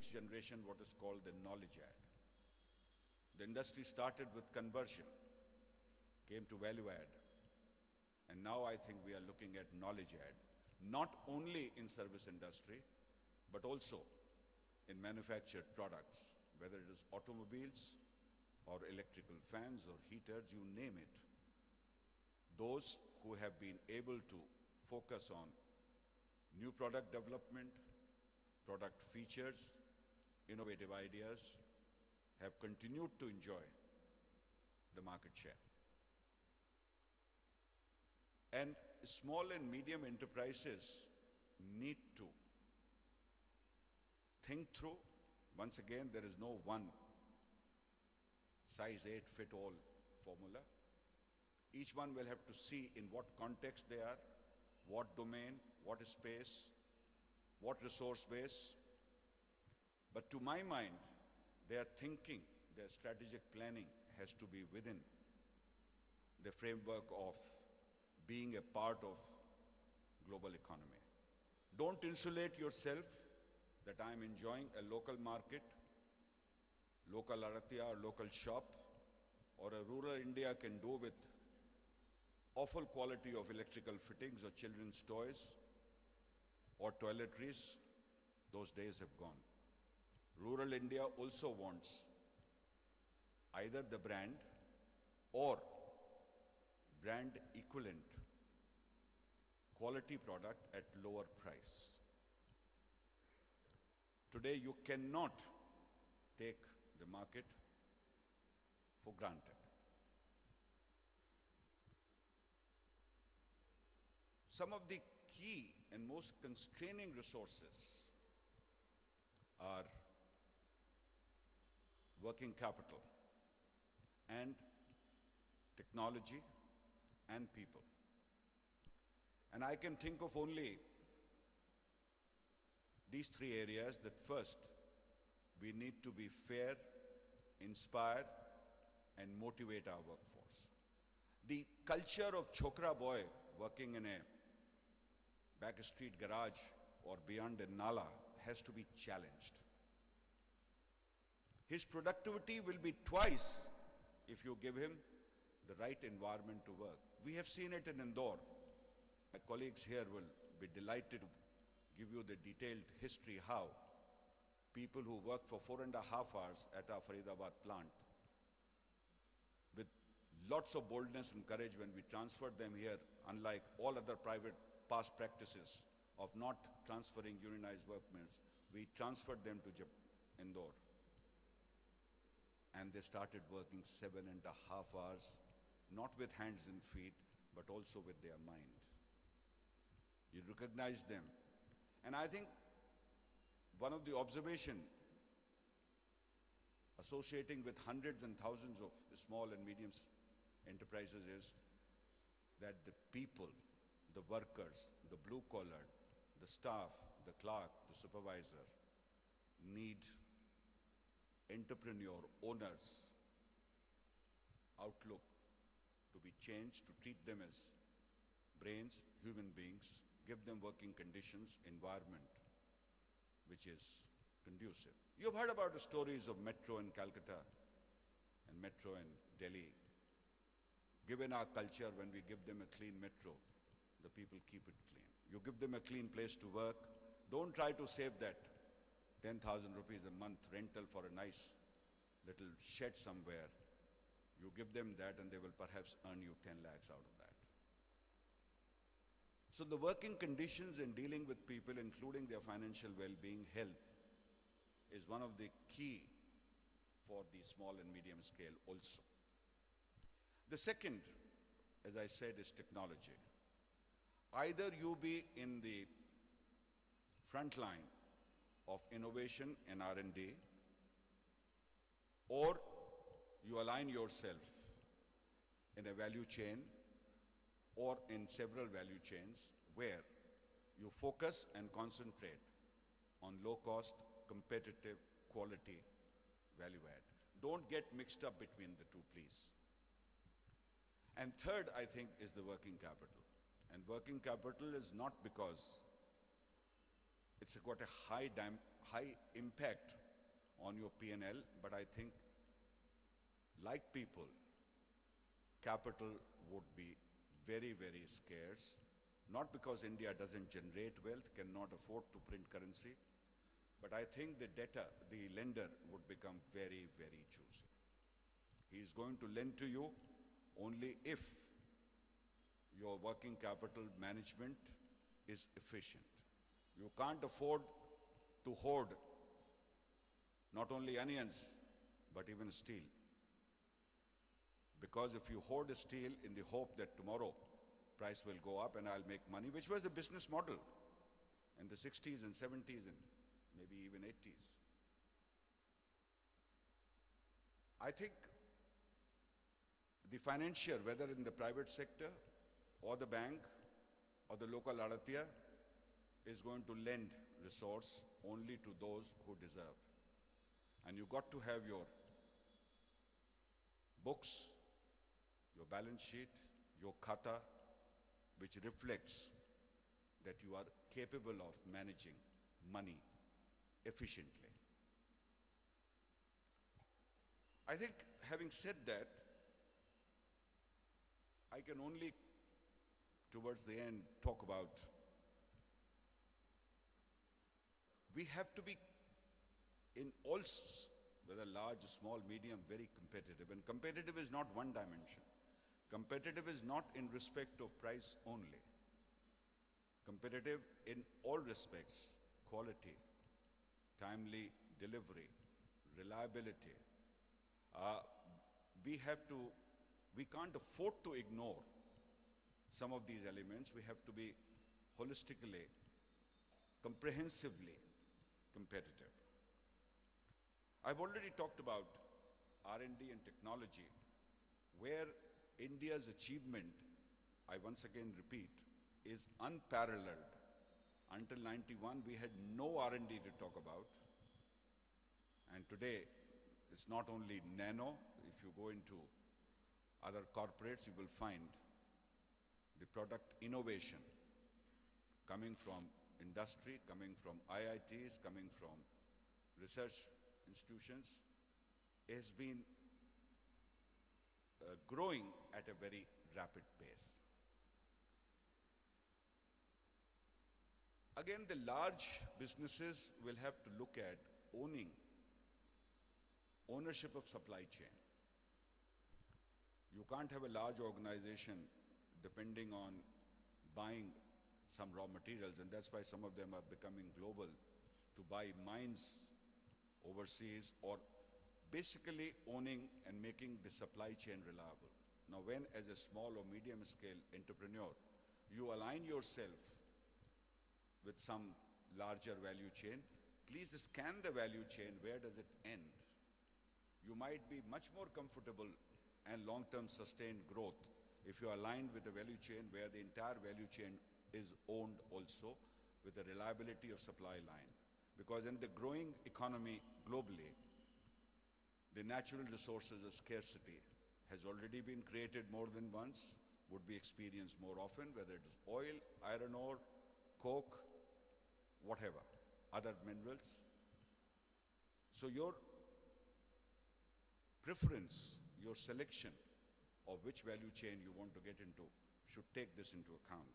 next generation what is called the knowledge add. The industry started with conversion, came to value add, and now I think we are looking at knowledge add, not only in service industry, but also in manufactured products, whether it is automobiles or electrical fans or heaters, you name it. Those who have been able to focus on new product development, product features, innovative ideas, have continued to enjoy the market share. And small and medium enterprises need to think through. Once again, there is no one size 8 fit all formula. Each one will have to see in what context they are, what domain, what space, what resource base. But to my mind, their thinking, their strategic planning has to be within the framework of being a part of global economy. Don't insulate yourself that I'm enjoying a local market, local aratia or local shop, or a rural India can do with awful quality of electrical fittings or children's toys or toiletries. Those days have gone. Rural India also wants either the brand or brand equivalent quality product at lower price. Today you cannot take the market for granted. Some of the key and most constraining resources are working capital and technology and people. And I can think of only these three areas. That first, we need to be fair, inspire, and motivate our workforce. The culture of Chokra boy working in a back street garage or beyond a nala has to be challenged. His productivity will be twice if you give him the right environment to work. We have seen it in Indore. My colleagues here will be delighted to give you the detailed history how people who work for 4.5 hours at our Faridabad plant, with lots of boldness and courage when we transferred them here, unlike all other private past practices of not transferring unionized workmen, we transferred them to Indore. And they started working 7.5 hours, not with hands and feet, but also with their mind. You recognize them. And I think one of the observation associating with hundreds and thousands of small and medium enterprises is that the people, the workers, the blue collar, the staff, the clerk, the supervisor need entrepreneur, owners, outlook to be changed, to treat them as brains, human beings, give them working conditions, environment which is conducive. You've heard about the stories of metro in Calcutta and metro in Delhi. Given our culture, when we give them a clean metro, the people keep it clean. You give them a clean place to work. Don't try to save that 10,000 rupees a month rental for a nice little shed somewhere. You give them that and they will perhaps earn you 10 lakhs out of that. So the working conditions in dealing with people, including their financial well-being, health, is one of the key for the small and medium scale also. The second, as I said, is technology. Either you be in the front line of innovation and R&D, or you align yourself in a value chain or in several value chains where you focus and concentrate on low cost, competitive, quality, value add. Don't get mixed up between the two, please. And third, I think, is the working capital. And working capital is not because it's got a high impact on your P&L, but I think, like people, capital would be very, very scarce, not because India doesn't generate wealth, cannot afford to print currency, but I think the lender would become very, very choosy. He is going to lend to you only if your working capital management is efficient. You can't afford to hoard not only onions, but even steel. Because if you hoard steel in the hope that tomorrow price will go up and I'll make money, which was the business model in the 60s and 70s and maybe even 80s. I think the financier, whether in the private sector or the bank or the local Adatya, is going to lend resource only to those who deserve. And you got to have your books, your balance sheet, your khata, which reflects that you are capable of managing money efficiently. I think, having said that, I can only, towards the end, talk about we have to be in all, whether large, small, medium, very competitive. And competitive is not one dimension. Competitive is not in respect of price only. Competitive in all respects: quality, timely delivery, reliability. We can't afford to ignore some of these elements. We have to be holistically, comprehensively competitive. I've already talked about R&D and technology, where India's achievement, I once again repeat, is unparalleled. Until 91, we had no R&D to talk about. And today, it's not only nano. If you go into other corporates, you will find the product innovation coming from industry, coming from IITs, coming from research institutions, has been growing at a very rapid pace. Again, the large businesses will have to look at ownership of supply chain. You can't have a large organization depending on buying some raw materials, and that's why some of them are becoming global, to buy mines overseas, or basically owning and making the supply chain reliable. Now, when as a small or medium scale entrepreneur, you align yourself with some larger value chain, please scan the value chain. Where does it end? You might be much more comfortable and long-term sustained growth if you are aligned with a value chain where the entire value chain is owned also with the reliability of supply line. Because in the growing economy globally, the natural resources of scarcity has already been created more than once, would be experienced more often, whether it is oil, iron ore, coke, whatever, other minerals. So your preference, your selection of which value chain you want to get into should take this into account.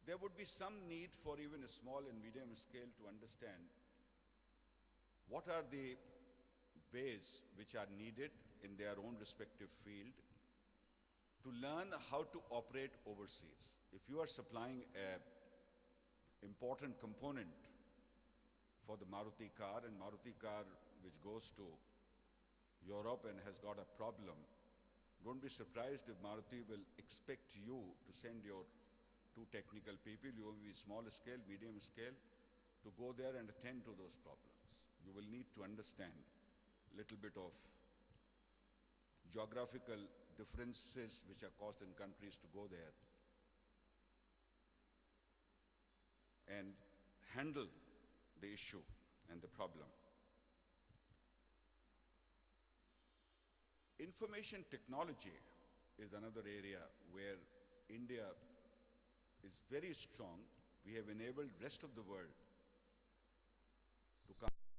There would be some need for even a small and medium scale to understand what are the ways which are needed in their own respective field to learn how to operate overseas. If you are supplying an important component for the Maruti car, and Maruti car which goes to Europe and has got a problem, don't be surprised if Maruti will expect you to send your 2 technical people. You will be small scale, medium scale, to go there and attend to those problems. You will need to understand a little bit of geographical differences which are caused in countries to go there and handle the issue and the problem. Information technology is another area where India is very strong, we have enabled rest of the world